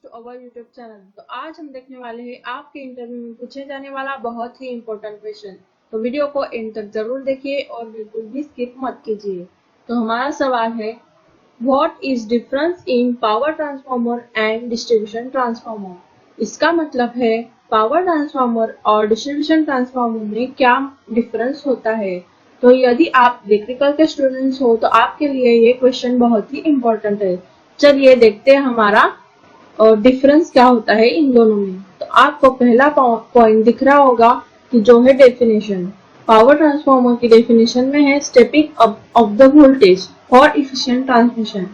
To our YouTube channel. तो आज हम देखने वाले हैं आपके इंटरव्यू में पूछे जाने वाला बहुत ही इम्पोर्टेंट क्वेश्चन। तो वीडियो को एंड तक जरूर देखिए और बिल्कुल भी स्किप मत कीजिए। तो हमारा सवाल है, what is difference in power transformer and distribution transformer. इसका मतलब है पावर ट्रांसफार्मर और डिस्ट्रीब्यूशन ट्रांसफार्मर में क्या डिफरेंस होता है। तो यदि आप इलेक्ट्रिकल के स्टूडेंट्स हो तो आपके लिए ये क्वेश्चन बहुत ही इम्पोर्टेंट है। चलिए देखते हैं हमारा डिफरेंस क्या होता है इन दोनों में। तो आपको पहला पॉइंट दिख रहा होगा कि जो है डेफिनेशन। पावर ट्रांसफार्मर की डेफिनेशन में है stepping up of the voltage for efficient transmission.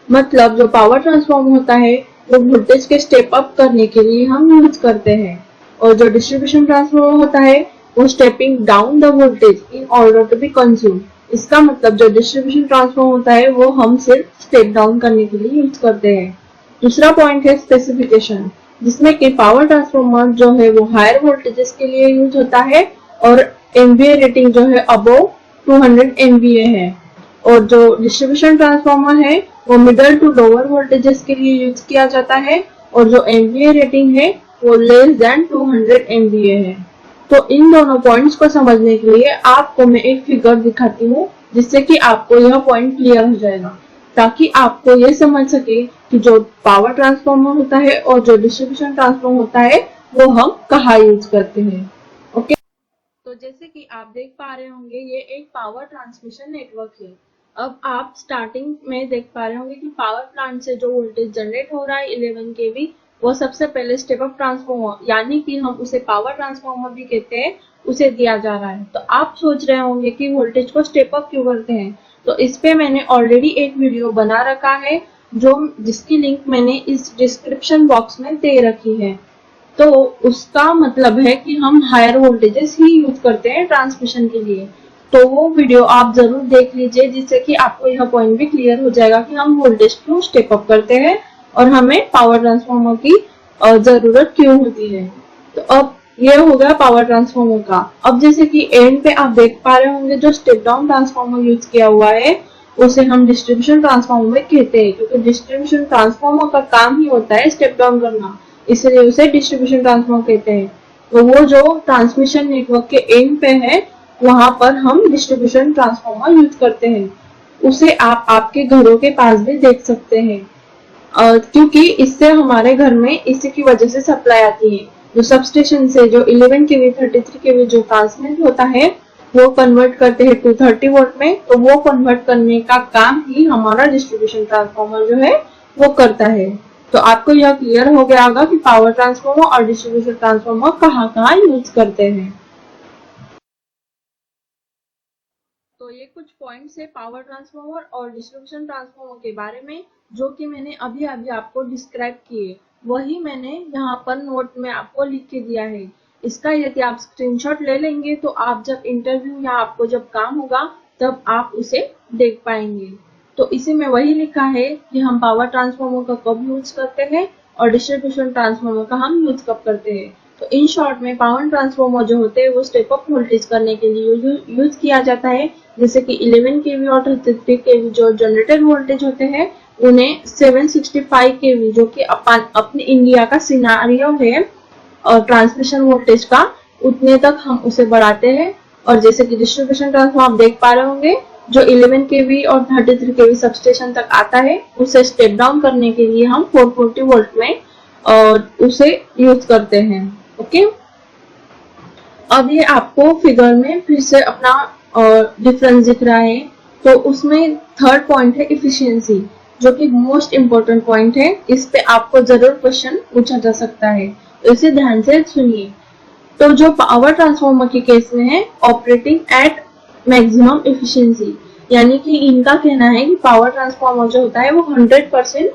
मतलब जो पावर ट्रांसफार्मर होता है वो वोल्टेज के स्टेप अप करने के लिए हम यूज करते हैं, और जो डिस्ट्रीब्यूशन ट्रांसफार्मर होता है वो stepping down the voltage in order to be consume. इसका मतलब जो डिस्ट्रीब्यूशन ट्रांसफार्मर होता है वो हम सिर्फ स्टेप डाउन करने के लिए यूज करते हैं। दूसरा पॉइंट है स्पेसिफिकेशन, जिसमें कि पावर ट्रांसफार्मर जो है वो हायर वोल्टेजेस के लिए यूज होता है और एमवीए रेटिंग जो है अबव 200 एमवीए है, और जो डिस्ट्रीब्यूशन ट्रांसफार्मर है वो मिडल टू लोअर वोल्टेजेस के लिए यूज किया जाता है, और जो एमवीए रेटिंग है वो लेस देन 200 एमवीए है। तो इन दोनों पॉइंट्स को समझने के लिए आपको मैं एक फिगर दिखाती हूँ, जिससे कि आपको यह पॉइंट क्लियर हो जाएगा, ताकि आपको ये समझ सके कि जो पावर ट्रांसफार्मर होता है और जो डिस्ट्रीब्यूशन ट्रांसफार्मर होता है वो हम कहाँ यूज करते हैं। ओके, तो जैसे कि आप देख पा रहे होंगे ये एक पावर ट्रांसमिशन नेटवर्क है। अब आप स्टार्टिंग में देख पा रहे होंगे कि पावर प्लांट से जो वोल्टेज जनरेट हो रहा है 11 kV, वो सबसे पहले स्टेप अप ट्रांसफार्मर, यानी कि हम उसे पावर ट्रांसफार्मर भी कहते हैं, उसे दिया जा रहा है। तो आप सोच रहे होंगे कि वोल्टेज को स्टेप अप क्यों करते हैं। तो इस पे मैंने ऑलरेडी एक वीडियो बना रखा है, जिसकी लिंक मैंने इस डिस्क्रिप्शन बॉक्स में दे रखी है। तो उसका मतलब है कि हम हायर वोल्टेजेस ही यूज करते हैं ट्रांसमिशन के लिए। तो वो वीडियो आप जरूर देख लीजिए, जिससे कि आपको यह पॉइंट भी क्लियर हो जाएगा कि हम वोल्टेज क्यों स्टेप अप करते हैं और हमें पावर ट्रांसफार्मर की जरूरत क्यों होती है। तो अब ये हो गया पावर ट्रांसफार्मर का। अब जैसे कि एंड पे आप देख पा रहे होंगे जो स्टेप डाउन ट्रांसफार्मर यूज किया हुआ है उसे हम डिस्ट्रीब्यूशन ट्रांसफार्मर कहते हैं, क्योंकि डिस्ट्रीब्यूशन ट्रांसफार्मर का काम ही होता है स्टेप डाउन करना, इसलिए उसे डिस्ट्रीब्यूशन ट्रांसफार्मर कहते हैं। तो वो जो ट्रांसमिशन नेटवर्क के एंड पे है वहां पर हम डिस्ट्रीब्यूशन ट्रांसफार्मर यूज करते हैं। उसे आप आपके घरों के पास भी देख सकते हैं, क्योंकि इससे हमारे घर में इसी की वजह से सप्लाई आती है। जो सबस्टेशन से जो 11 kV 33 kV जो ट्रांसमिट होता है वो कन्वर्ट करते हैं 230 वोल्ट में, तो वो कन्वर्ट करने का काम ही हमारा डिस्ट्रीब्यूशन ट्रांसफार्मर जो है वो करता है। तो आपको यह क्लियर हो गया होगा कि पावर ट्रांसफार्मर और डिस्ट्रीब्यूशन ट्रांसफार्मर कहाँ कहाँ यूज करते हैं। तो ये कुछ पॉइंट्स है पावर ट्रांसफार्मर और डिस्ट्रीब्यूशन ट्रांसफार्मर के बारे में, जो कि मैंने अभी अभी आपको डिस्क्राइब किए, वही मैंने यहाँ पर नोट में आपको लिख के दिया है। इसका यदि आप स्क्रीनशॉट ले लेंगे तो आप जब इंटरव्यू या आपको जब काम होगा तब आप उसे देख पाएंगे। तो इसी में वही लिखा है कि हम पावर ट्रांसफार्मर का कब यूज करते हैं और डिस्ट्रीब्यूशन ट्रांसफार्मर का हम यूज कब करते हैं। तो इन शॉर्ट में पावर ट्रांसफार्मर जो होते हैं वो स्टेप अप वोल्टेज करने के लिए यूज किया जाता है, जैसे कि 11 kV और 33 kV जो जनरेटेड वोल्टेज होते हैं उन्हें 765 kV जो कि अपने इंडिया का सिनारियो है और ट्रांसमिशन वोल्टेज का, उतने तक हम उसे बढ़ाते हैं। और जैसे कि डिस्ट्रीब्यूशन ट्रांसफार्मर आप देख पा रहे होंगे जो 11 kV और 33 kV सबस्टेशन तक आता है उसे स्टेप डाउन करने के लिए हम 440 वोल्ट में उसे यूज करते हैं। ओके, अब ये आपको फिगर में फिर से अपना डिफरेंस दिख रहा है। तो उसमें थर्ड पॉइंट है इफिशियंसी, जो कि मोस्ट इम्पोर्टेंट पॉइंट है। इस पे आपको जरूर क्वेश्चन पूछा जा सकता है, तो इसे ध्यान से सुनिए। तो जो पावर ट्रांसफार्मर के केस में है ऑपरेटिंग एट मैक्सिमम एफिशिएंसी, यानी कि इनका कहना है कि पावर ट्रांसफार्मर जो होता है वो 100%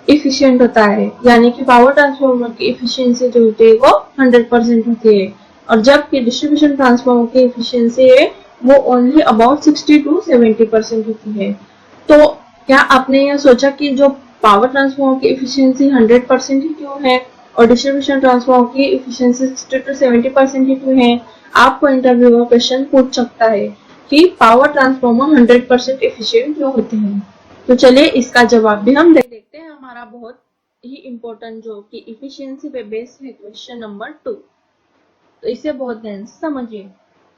इफिशियंट होता है, यानी कि पावर ट्रांसफार्मर की एफिशिएंसी जो होती है वो 100% होती है, और जबकि डिस्ट्रीब्यूशन ट्रांसफार्मर की एफिशिएंसी है वो ओनली अबाउट 60 to 70% होती है। तो क्या आपने यह सोचा कि जो पावर ट्रांसफार्मर की एफिशिएंसी 100% ही क्यों है और डिस्ट्रीब्यूशन ट्रांसफार्मर की एफिशिएंसी 60 to 70% ही क्यों है। आपको इंटरव्यूअर क्वेश्चन पूछ सकता है कि पावर ट्रांसफार्मर 100% एफिशिएंट क्यों होते हैं। तो चलिए इसका जवाब भी हम देखते हैं। हमारा बहुत ही इम्पोर्टेंट जो कि इफिशियंसी पे बेस्ड है क्वेश्चन नंबर 2। तो इसे बहुत ध्यान से समझिए।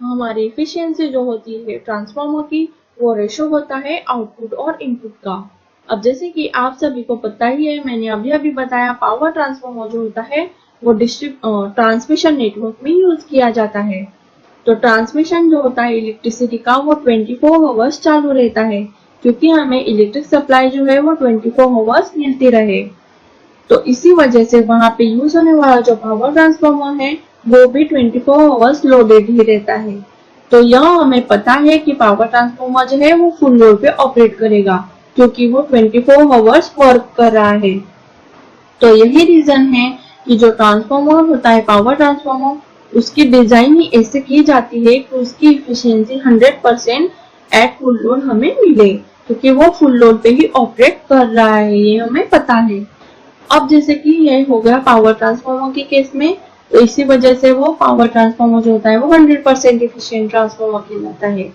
हमारी इफिशियंसी जो होती है ट्रांसफार्मर की, वो रेशो होता है आउटपुट और इनपुट का। अब जैसे कि आप सभी को पता ही है, मैंने अभी बताया, पावर ट्रांसफार्मर जो होता है वो ट्रांसमिशन नेटवर्क में यूज किया जाता है। तो ट्रांसमिशन जो होता है इलेक्ट्रिसिटी का, वो 24 आवर्स चालू रहता है, क्योंकि हमें इलेक्ट्रिक सप्लाई जो है वो 24 आवर्स मिलती रहे। तो इसी वजह से वहां पे यूज होने वाला जो पावर ट्रांसफार्मर है वो भी 24 आवर्स लोडेड ही रहता है। तो यह हमें पता है कि पावर ट्रांसफार्मर जो है वो फुल लोड पे ऑपरेट करेगा, क्योंकि वो 24 आवर्स वर्क कर रहा है। तो यही रीजन है कि जो ट्रांसफार्मर होता है पावर ट्रांसफार्मर, उसकी डिजाइन ही ऐसे की जाती है कि उसकी इफिशियंसी 100% एट फुल लोड हमें मिले, क्योंकि वो फुल लोड पे ही ऑपरेट कर रहा है, ये हमें पता है। अब जैसे कि ये हो गया पावर ट्रांसफार्मर के केस में, तो इसी वजह से वो पावर ट्रांसफार्मर जो होता है वो 100% इफिशिएंट ट्रांसफार्मर कहलाता है।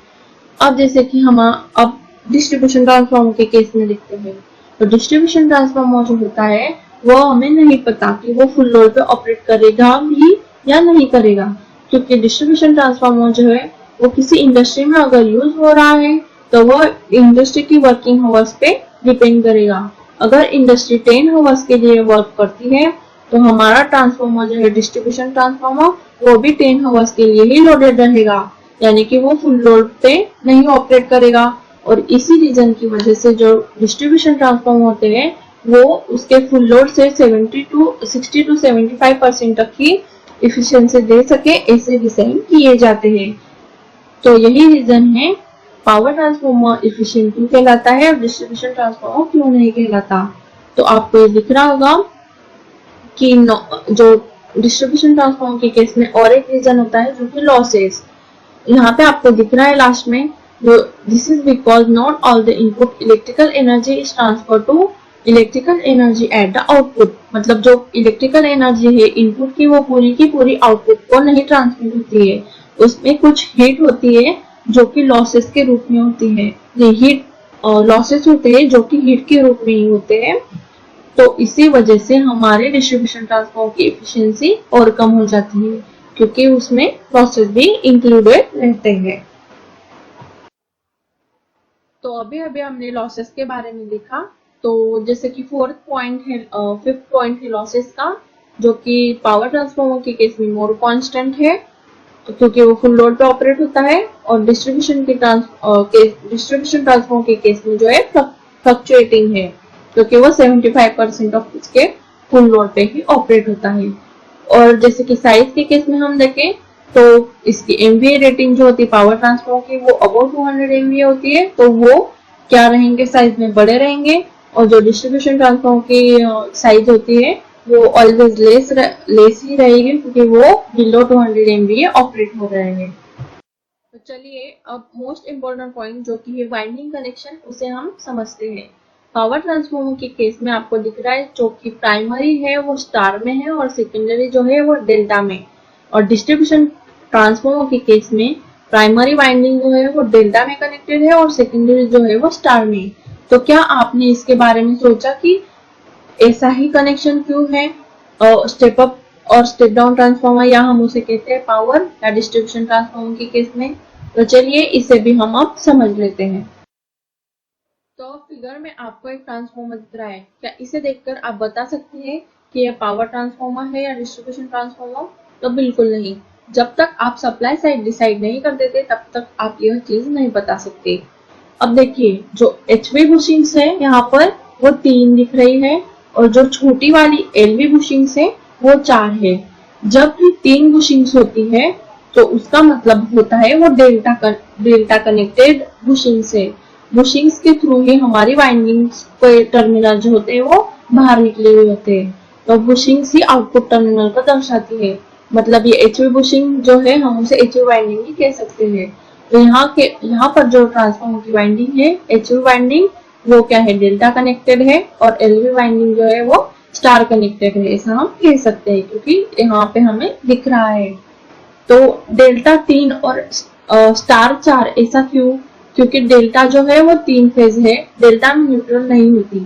अब जैसे कि हम अब डिस्ट्रीब्यूशन ट्रांसफार्मर के केस में देखते हैं। तो डिस्ट्रीब्यूशन ट्रांसफार्मर जो होता है वो हमें नहीं पता कि वो फुल लोड पे ऑपरेट करेगा भी या नहीं करेगा, क्योंकि डिस्ट्रीब्यूशन ट्रांसफार्मर जो है वो किसी इंडस्ट्री में अगर यूज हो रहा है तो वो इंडस्ट्री की वर्किंग आवर्स पे डिपेंड करेगा। अगर इंडस्ट्री 10 आवर्स के लिए वर्क करती है तो हमारा ट्रांसफार्मर जो है डिस्ट्रीब्यूशन ट्रांसफार्मर वो भी 10 आवर्स के लिए ही लोडेड रहेगा, यानी कि वो फुल लोड पे नहीं ऑपरेट करेगा। और इसी रीजन की वजह से जो डिस्ट्रीब्यूशन ट्रांसफार्मर होते हैं वो उसके फुल लोड से 60 to 75% तक की इफिशियंसी दे सके, ऐसे डिजाइन किए जाते हैं। तो यही रीजन है पावर ट्रांसफार्मर इफिशिएंट क्यों कहलाता है और डिस्ट्रीब्यूशन ट्रांसफार्मर क्यों नहीं कहलाता। तो आपको ये दिख रहा होगा कि जो डिस्ट्रीब्यूशन ट्रांसफार्मर के केस में और एक रीजन होता है जो कि लॉसेस। यहाँ पे आपको दिख रहा है लास्ट में, जो this is because not all the input electrical energy is transfer to electrical energy at the output. मतलब जो इलेक्ट्रिकल एनर्जी है इनपुट की, वो पूरी की पूरी आउटपुट को नहीं ट्रांसमिट होती है, उसमें कुछ हीट होती है जो कि लॉसेस के रूप में होती है। ये हीट लॉसेस होते हैं जो कि हीट के रूप में ही होते हैं। तो इसी वजह से हमारे डिस्ट्रीब्यूशन ट्रांसफार्मर की एफिशिएंसी और कम हो जाती है, क्योंकि उसमें लॉसेस भी इंक्लूडेड रहते हैं। तो अभी हमने लॉसेस के बारे में देखा। तो जैसे कि फिफ्थ पॉइंट है लॉसेस का, जो कि पावर ट्रांसफार्मर के केस में मोर कांस्टेंट है, क्योंकि वो फुल लोड पे ऑपरेट होता है। और डिस्ट्रीब्यूशन ट्रांसफार्मर के केस में जो है फ्लक्चुएटिंग है, क्योंकि वो 75% ऑफ उसके फुल लोड पे ही ऑपरेट होता है। और जैसे कि साइज के केस में हम देखें तो इसकी एमवीए रेटिंग जो होती है पावर ट्रांसफार्मर की, वो अबाउट 200 एमवीए होती है, तो वो क्या रहेंगे, साइज में बड़े रहेंगे। और जो डिस्ट्रीब्यूशन ट्रांसफार्मर की साइज होती है वो ऑलवेज लेस ही रहेगी, क्योंकि वो बिलो 200 एमवीए ऑपरेट हो रहे हैं। तो चलिए अब मोस्ट इम्पोर्टेंट पॉइंट जो कि है वाइंडिंग कनेक्शन, उसे हम समझते हैं। पावर ट्रांसफार्मर के केस में आपको दिख रहा है जो कि प्राइमरी है वो स्टार में है और सेकेंडरी जो है वो डेल्टा में। और डिस्ट्रीब्यूशन ट्रांसफार्मर के केस में प्राइमरी वाइंडिंग जो है वो डेल्टा में कनेक्टेड है और सेकेंडरी जो है वो स्टार में। तो क्या आपने इसके बारे में सोचा कि ऐसा ही कनेक्शन क्यों है स्टेप अप और स्टेप डाउन ट्रांसफार्मर, या हम उसे कहते हैं पावर या डिस्ट्रीब्यूशन ट्रांसफार्मर के केस में। तो चलिए इसे भी हम अब समझ लेते हैं। तो फिगर में आपको एक ट्रांसफार्मर दिख रहा है, क्या इसे देखकर आप बता सकते हैं कि यह पावर ट्रांसफार्मर है या डिस्ट्रीब्यूशन ट्रांसफार्मर? तो बिल्कुल नहीं। जब तक आप सप्लाई साइड डिसाइड नहीं कर देते तब तक आप यह चीज नहीं बता सकते। अब देखिए जो एचवी बुशिंग्स है यहाँ पर वो 3 दिख रही है, और जो छोटी वाली एलवी बुशिंग्स है वो 4 है। जब भी 3 बुशिंग्स होती है तो उसका मतलब होता है वो डेल्टा कनेक्टेड बुशिंग्स है। बुशिंग्स के थ्रू ही हमारी वाइंडिंग्स के टर्मिनल जो होते हैं वो बाहर निकले हुए होते हैं। तो बुशिंग्स ही आउटपुट टर्मिनल को दर्शाती है। मतलब ये एचवी बुशिंग जो है हम उसे एचवी वाइंडिंग ही कह सकते हैं। तो यहाँ पर जो ट्रांसफार्मर की वाइंडिंग है एचवी वाइंडिंग, वो क्या है, डेल्टा कनेक्टेड है, और एलवी वाइंडिंग जो है वो स्टार कनेक्टेड है, ऐसा हम कह सकते हैं, क्योंकि यहाँ पे हमें दिख रहा है। तो डेल्टा 3 और स्टार 4 ऐसा क्यों? क्योंकि डेल्टा जो है वो 3 फेज है, डेल्टा में न्यूट्रल नहीं होती।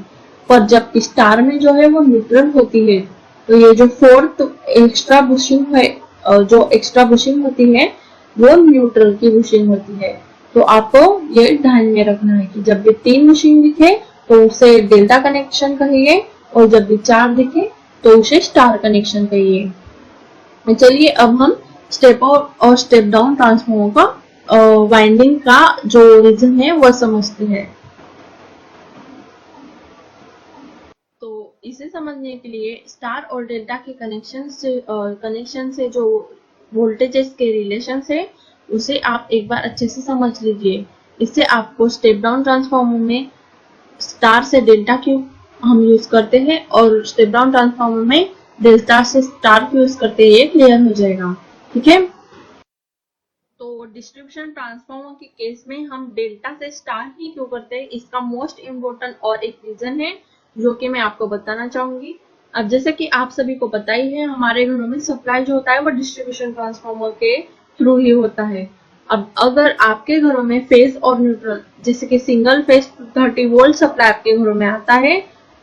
पर जब स्टार में जो है वो न्यूट्रल होती है, तो ये जो फोर्थ एक्स्ट्रा बुशिंग है, जो एक्स्ट्रा बुशिंग होती है वो न्यूट्रल की बुशिंग होती है। तो आपको ये ध्यान में रखना है कि जब भी 3 बुशिंग दिखे तो उसे डेल्टा कनेक्शन कहिए, और जब भी 4 दिखे तो उसे स्टार कनेक्शन कहिए। चलिए अब हम स्टेप अप और स्टेप डाउन ट्रांसफॉर्मर का वाइंडिंग का जो रीजन है वो समझते हैं। तो इसे समझने के लिए स्टार और डेल्टा के कनेक्शन से जो वोल्टेजेस के रिलेशन है उसे आप एक बार अच्छे से समझ लीजिए। इससे आपको स्टेप डाउन ट्रांसफॉर्मर में स्टार से डेल्टा क्यों हम यूज करते हैं और स्टेप डाउन ट्रांसफॉर्मर में डेल्टा से स्टार क्यों यूज करते हैं ये क्लियर हो जाएगा। ठीक है, तो डिस्ट्रीब्यूशन ट्रांसफॉर्मर के केस में हम डेल्टा से स्टार ही क्यों करते हैं, इसका मोस्ट इम्पोर्टेंट और एक रीजन है जो कि मैं आपको बताना चाहूंगी। अब जैसे कि आप सभी को पता ही है, हमारे घरों में सप्लाई जो होता है वो डिस्ट्रीब्यूशन ट्रांसफॉर्मर के थ्रू ही होता है। अब अगर आपके घरों में फेज और न्यूट्रल, जैसे कि सिंगल फेज 30 वोल्ट सप्लाई आपके घरों में आता है,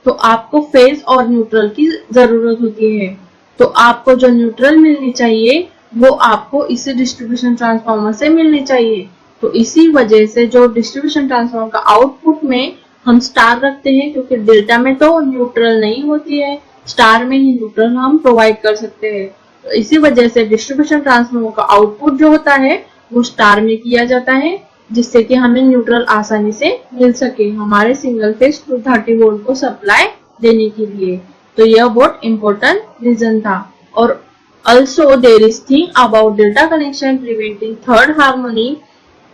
तो आपको फेज और न्यूट्रल की जरूरत होती है। तो आपको जो न्यूट्रल मिलनी चाहिए वो आपको इसी डिस्ट्रीब्यूशन ट्रांसफार्मर से मिलनी चाहिए। तो इसी वजह से जो डिस्ट्रीब्यूशन ट्रांसफार्मर का आउटपुट में हम स्टार रखते हैं, क्योंकि डेल्टा में तो न्यूट्रल नहीं होती है, स्टार में ही न्यूट्रल हम प्रोवाइड कर सकते हैं। तो इसी वजह से डिस्ट्रीब्यूशन ट्रांसफार्मर का आउटपुट जो होता है वो स्टार में किया जाता है, जिससे कि हमें न्यूट्रल आसानी से मिल सके हमारे सिंगल फेज 230 वोल्ट को सप्लाई देने के लिए। तो यह बहुत इंपॉर्टेंट रीजन था। और also there is thing about delta connection preventing third harmony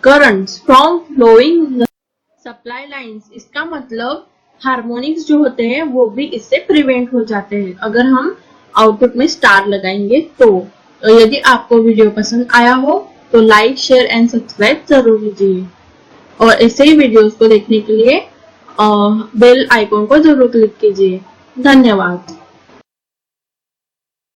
currents from flowing in the supply lines। इसका मतलब हार्मोनिक्स जो होते हैं वो भी इससे प्रिवेंट हो जाते हैं अगर हम आउटपुट में स्टार लगाएंगे। तो यदि आपको वीडियो पसंद आया हो तो लाइक, शेयर एंड सब्सक्राइब जरूर कीजिए, और ऐसे ही वीडियोस को देखने के लिए बेल आइकॉन को जरूर क्लिक कीजिए। धन्यवाद।